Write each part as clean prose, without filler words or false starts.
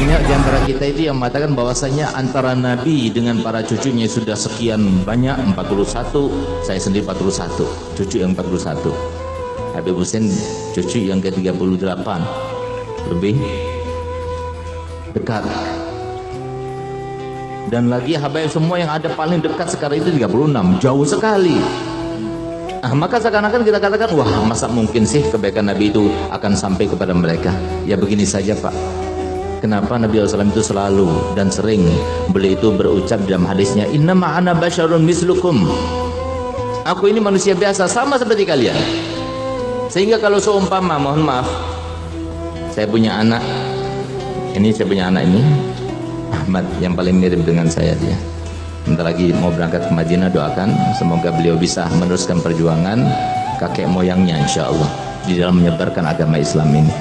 Banyak di antara kita itu yang mengatakan bahwasanya antara Nabi dengan para cucunya sudah sekian banyak, 41, saya sendiri 41, cucu yang 41. Habib Hussein cucu yang ke-38, lebih dekat. Dan lagi habaib semua yang ada paling dekat sekarang itu 36, jauh sekali. Maka seakan-akan kita katakan, wah masa mungkin sih kebaikan Nabi itu akan sampai kepada mereka. Ya begini saja Pak, kenapa Nabi SAW itu selalu dan sering beliau itu berucap dalam hadisnya, inna ma'ana basyarun mislukum, aku ini manusia biasa sama seperti kalian. Sehingga kalau seumpama, mohon maaf, saya punya anak ini, Ahmad yang paling mirip dengan saya dia. Bentar lagi mau berangkat ke Madinah, doakan semoga beliau bisa meneruskan perjuangan kakek moyangnya insya Allah di dalam menyebarkan agama Islam ini.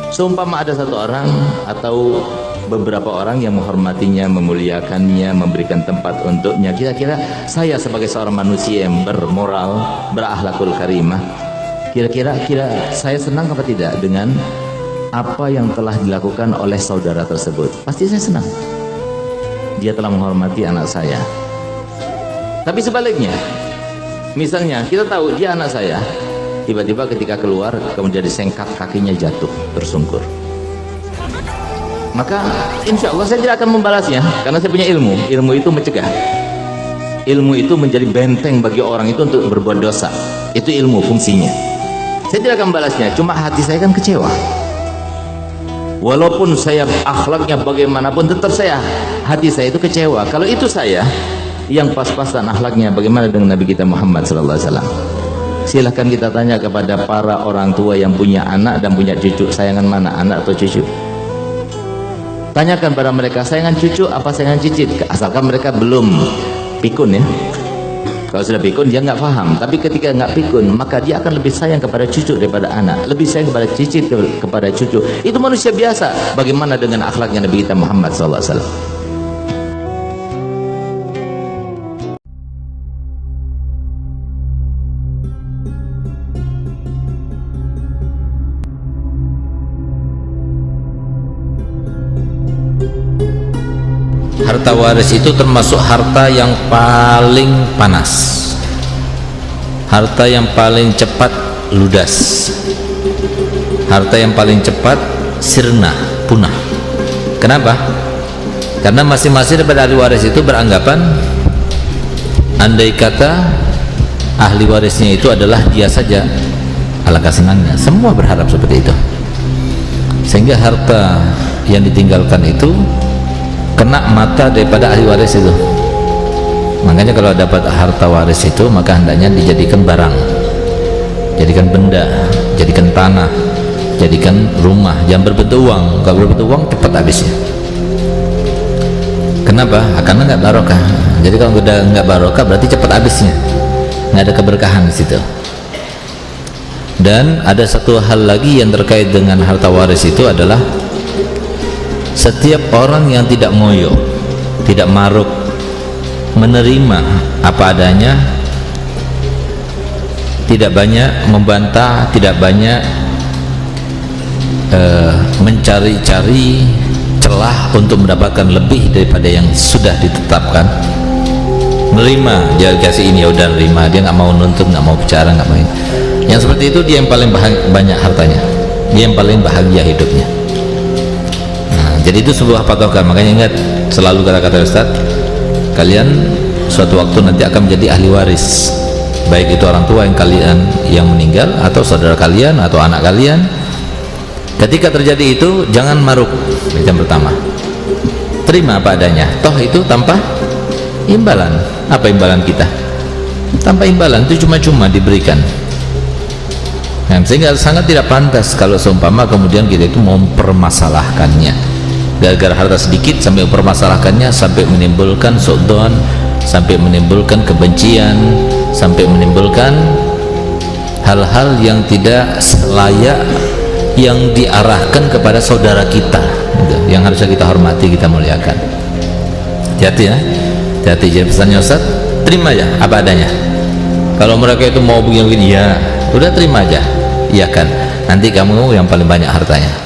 Seumpama ada satu orang atau beberapa orang yang menghormatinya, memuliakannya, memberikan tempat untuknya, kira-kira saya sebagai seorang manusia yang bermoral, berakhlakul karimah, kira-kira saya senang apa tidak dengan apa yang telah dilakukan oleh saudara tersebut? Pasti saya senang. Dia telah menghormati anak saya. Tapi sebaliknya, misalnya kita tahu dia anak saya, tiba-tiba ketika keluar kemudian disengkak, kakinya jatuh tersungkur, maka insya Allah saya tidak akan membalasnya, karena saya punya ilmu. Ilmu itu mencegah, ilmu itu menjadi benteng bagi orang itu untuk berbuat dosa. Itu ilmu fungsinya. Saya tidak akan membalasnya, cuma hati saya kan kecewa. Walaupun saya akhlaknya bagaimanapun, tetap hati saya itu kecewa. Kalau itu saya yang pas-pasan akhlaknya, bagaimana dengan Nabi kita Muhammad SAW? Silahkan kita tanya kepada para orang tua yang punya anak dan punya cucu, sayangan mana, anak atau cucu? Tanyakan pada mereka, sayangan cucu apa sayangan cicit? Asalkan mereka belum pikun ya. Kalau sudah pikun dia nggak paham, tapi ketika nggak pikun maka dia akan lebih sayang kepada cucu daripada anak, lebih sayang kepada cicit kepada cucu. Itu manusia biasa. Bagaimana dengan akhlaknya Nabi kita Muhammad SAW? Harta waris itu termasuk harta yang paling panas, harta yang paling cepat ludas, harta yang paling cepat sirna, punah. Kenapa? Karena masing-masing daripada ahli waris itu beranggapan andai kata ahli warisnya itu adalah dia saja, alangkah senangnya. Semua berharap seperti itu, sehingga harta yang ditinggalkan itu kena mata daripada ahli waris itu. Makanya kalau dapat harta waris itu, maka hendaknya dijadikan barang, jadikan benda, jadikan tanah, jadikan rumah, jangan berbentuk uang. Kalau berbentuk uang cepat habisnya. Kenapa? Karena nggak barokah. Jadi kalau udah nggak barokah berarti cepat habisnya, nggak ada keberkahan di situ. Dan ada satu hal lagi yang terkait dengan harta waris itu adalah setiap orang yang tidak ngoyo, tidak maruk, menerima apa adanya, tidak banyak membantah, tidak banyak mencari-cari celah untuk mendapatkan lebih daripada yang sudah ditetapkan, menerima, dia kasih ini, ya udah nerima, dia nggak mau nuntut, nggak mau bicara, nggak mau. Yang seperti itu dia yang paling banyak hartanya, dia yang paling bahagia hidupnya. Jadi itu sebuah patokan. Makanya ingat selalu kata-kata Ustaz, kalian suatu waktu nanti akan menjadi ahli waris, baik itu orang tua yang kalian yang meninggal, atau saudara kalian, atau anak kalian. Ketika terjadi itu jangan maruk. Yang pertama, terima apa adanya, toh itu tanpa imbalan. Apa imbalan kita? Tanpa imbalan, itu cuma-cuma diberikan. Nah, sehingga sangat tidak pantas kalau seumpama kemudian kita itu mempermasalahkannya. Gara-gara harta sedikit sampai mempermasalahkannya, sampai menimbulkan su'dzon, sampai menimbulkan kebencian, sampai menimbulkan hal-hal yang tidak layak yang diarahkan kepada saudara kita, gitu, yang harusnya kita hormati, kita muliakan. Hati-hati ya, hati-hati. Jadi pesannya Ustaz, terima aja apa adanya. Kalau mereka itu mau begini-begini, ya udah terima aja, iya kan. Nanti kamu yang paling banyak hartanya.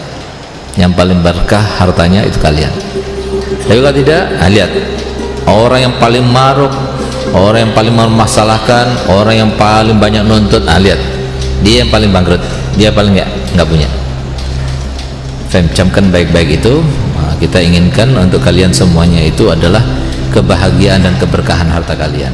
yang paling berkah hartanya itu kalian. Tapi kalau tidak, lihat orang yang paling maruk, orang yang paling memasalahkan, orang yang paling banyak nuntut, lihat dia yang paling bangkrut, dia paling nggak punya. Camkan baik-baik itu. Kita inginkan untuk kalian semuanya itu adalah kebahagiaan dan keberkahan harta kalian.